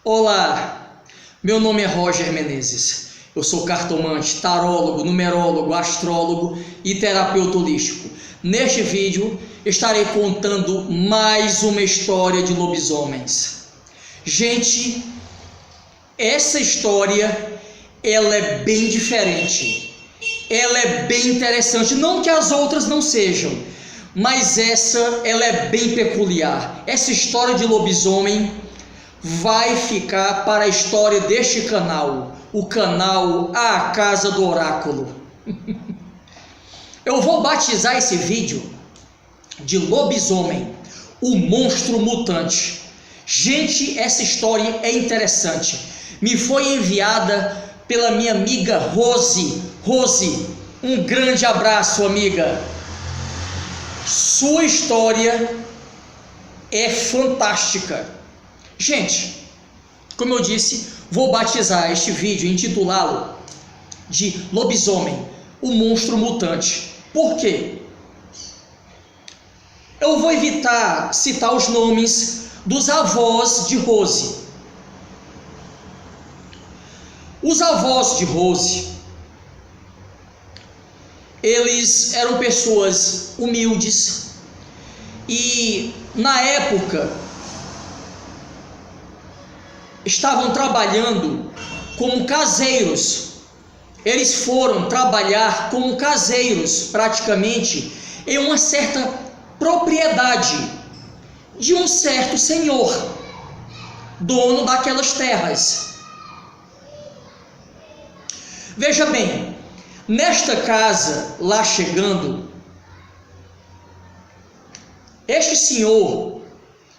Olá, meu nome é Roger Menezes. Eu sou cartomante, tarólogo, numerólogo, astrólogo e terapeuta holístico. Neste vídeo estarei contando mais uma história de lobisomens. Gente, essa história ela é bem diferente. Ela é bem interessante, não que as outras não sejam, mas ela é bem peculiar. Essa história de lobisomem vai ficar para a história deste canal, o canal A Casa do Oráculo. Eu vou batizar esse vídeo de Lobisomem, o monstro mutante. Gente, essa história é interessante. Me foi enviada pela minha amiga Rose. Rose, um grande abraço, amiga. Sua história é fantástica. Gente, como eu disse, vou batizar este vídeo, intitulá-lo de Lobisomem, o monstro mutante. Por quê? Eu vou evitar citar os nomes dos avós de Rose. Os avós de Rose, eles eram pessoas humildes e, na época, estavam trabalhando como caseiros. Eles foram trabalhar como caseiros, praticamente, em uma certa propriedade de um certo senhor, dono daquelas terras. Veja bem, nesta casa, lá chegando, este senhor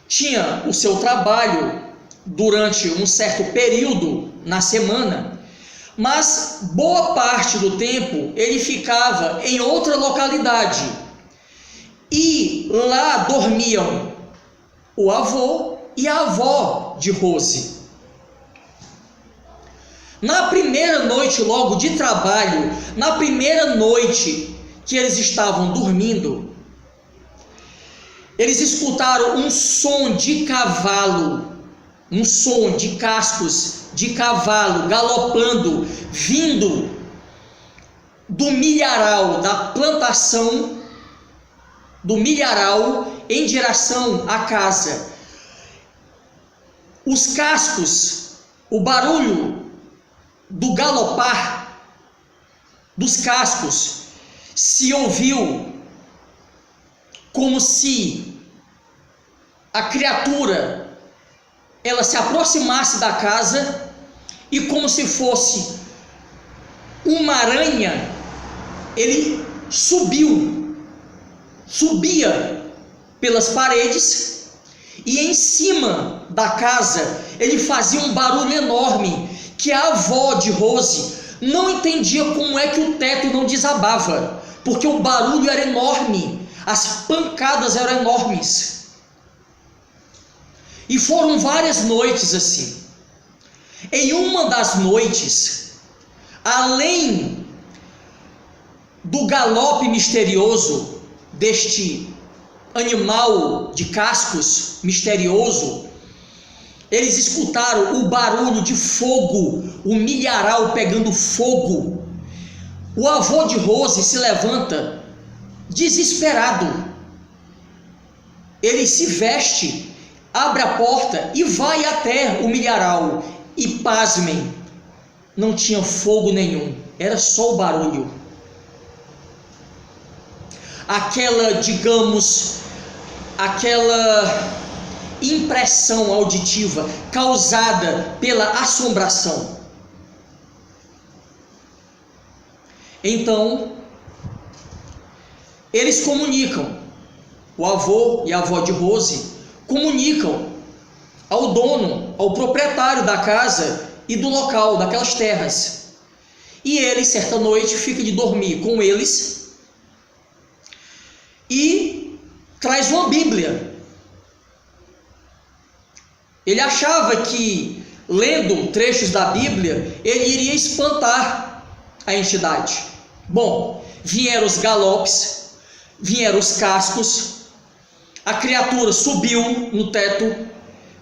tinha o seu trabalho durante um certo período na semana, mas boa parte do tempo ele ficava em outra localidade, e lá dormiam o avô e a avó de Rose. Na primeira noite logo de trabalho, na primeira noite que eles estavam dormindo, eles escutaram um som de cavalo, um som de cascos de cavalo galopando, vindo do milharal, da plantação do milharal em direção à casa. Os cascos, o barulho do galopar dos cascos se ouviu como se a criatura ela se aproximasse da casa e, como se fosse uma aranha, ele subia pelas paredes, e em cima da casa ele fazia um barulho enorme que a avó de Rose não entendia como é que o teto não desabava, porque o barulho era enorme, as pancadas eram enormes. E foram várias noites assim. Em uma das noites, além do galope misterioso deste animal de cascos misterioso, eles escutaram o barulho de fogo, o milharal pegando fogo. O avô de Rose se levanta desesperado. Ele se veste, abre a porta e vai até o milharal. E pasmem, não tinha fogo nenhum, era só o barulho. Aquela impressão auditiva causada pela assombração. Então, eles comunicam, o avô e a avó de Rose comunicam ao dono, ao proprietário da casa e do local, daquelas terras. E ele, certa noite, fica de dormir com eles e traz uma Bíblia. Ele achava que, lendo trechos da Bíblia, ele iria espantar a entidade. Bom, vieram os galopes, vieram os cascos, a criatura subiu no teto,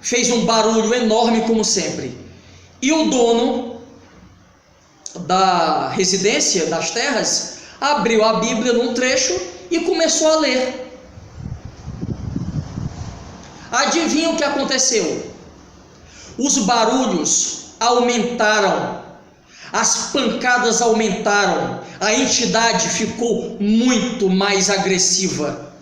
fez um barulho enorme como sempre. E o dono da residência, das terras, abriu a Bíblia num trecho e começou a ler. Adivinha o que aconteceu? Os barulhos aumentaram, as pancadas aumentaram, a entidade ficou muito mais agressiva.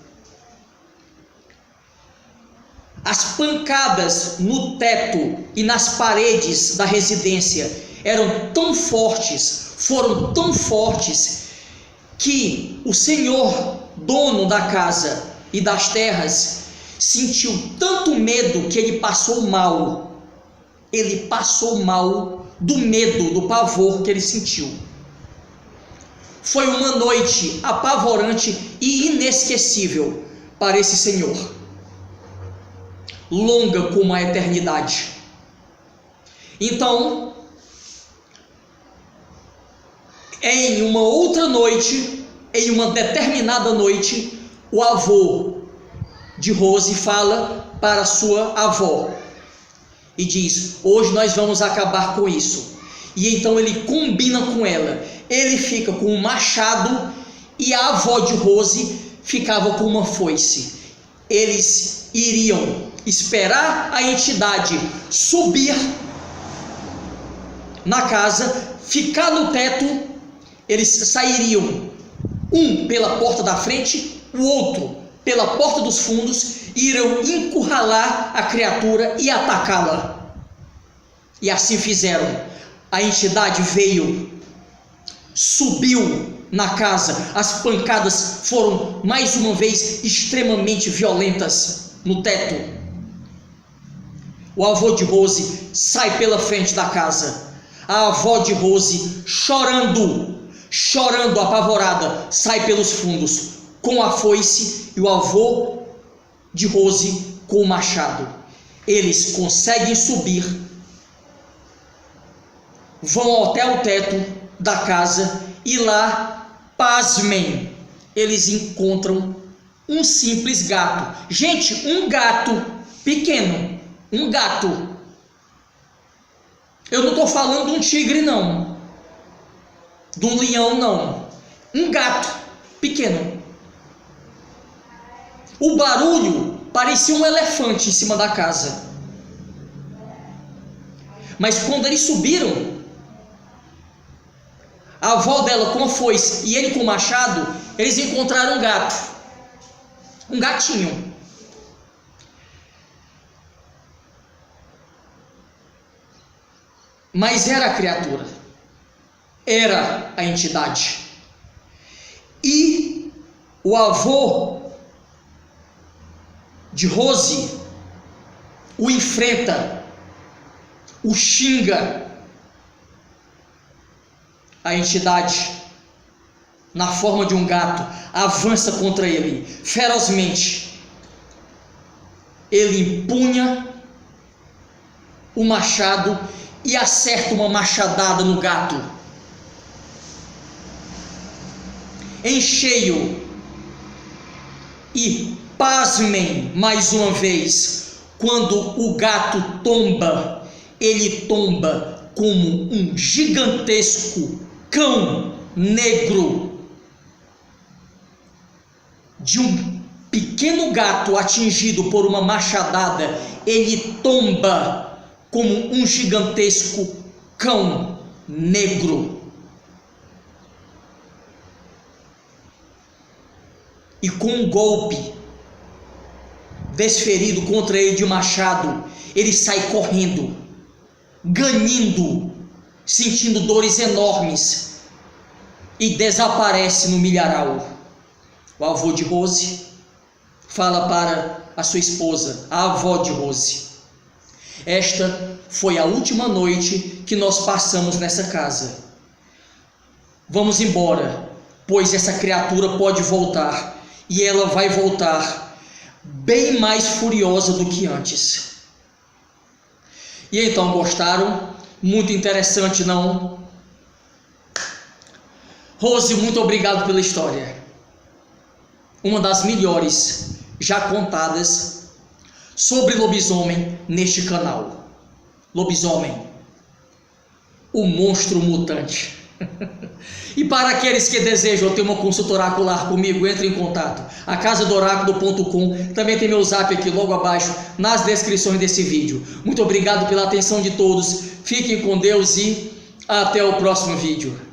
As pancadas no teto e nas paredes da residência eram tão fortes, foram tão fortes, que o senhor, dono da casa e das terras, sentiu tanto medo que ele passou mal. Ele passou mal do medo, do pavor que ele sentiu. Foi uma noite apavorante e inesquecível para esse senhor, longa como a eternidade. Então, em uma outra noite, em uma determinada noite, o avô de Rose fala para sua avó e diz: hoje nós vamos acabar com isso. E então ele combina com ela. Ele fica com um machado e a avó de Rose ficava com uma foice. Eles iriam esperar a entidade subir na casa, ficar no teto. Eles sairiam, um pela porta da frente, o outro pela porta dos fundos, e irão encurralar a criatura e atacá-la. E assim fizeram. A entidade veio, subiu na casa, as pancadas foram mais uma vez extremamente violentas no teto. O avô de Rose sai pela frente da casa. A avó de Rose, chorando apavorada, sai pelos fundos com a foice, e o avô de Rose com o machado. Eles conseguem subir, vão até o teto da casa e lá, pasmem, eles encontram um simples gato. Gente, um gato pequeno, um gato. Eu não estou falando de um tigre não, de um leão não, um gato pequeno. O barulho parecia um elefante em cima da casa. Mas quando eles subiram, a avó dela com a foice e ele com o machado, eles encontraram um gato, um gatinho. Mas era a criatura, era a entidade. E o avô de Rose o enfrenta, o xinga. A entidade, na forma de um gato, avança contra ele ferozmente. Ele empunha o machado e acerta uma machadada no gato, em cheio. E pasmem mais uma vez, quando o gato tomba, ele tomba como um gigantesco cão negro. De um pequeno gato atingido por uma machadada, ele tomba como um gigantesco cão negro. E com um golpe desferido contra ele de machado, ele sai correndo, ganindo, sentindo dores enormes, e desaparece no milharal. O avô de Rose fala para a sua esposa, a avó de Rose: esta foi a última noite que nós passamos nessa casa. Vamos embora, pois essa criatura pode voltar, e ela vai voltar bem mais furiosa do que antes. E então, gostaram? Muito interessante, não? Rose, muito obrigado pela história. Uma das melhores já contadas sobre lobisomem neste canal. Lobisomem, o monstro mutante. E para aqueles que desejam ter uma consulta oracular comigo, entre em contato. A casadoraculo.com, também tem meu zap aqui logo abaixo nas descrições desse vídeo. Muito obrigado pela atenção de todos, fiquem com Deus e até o próximo vídeo.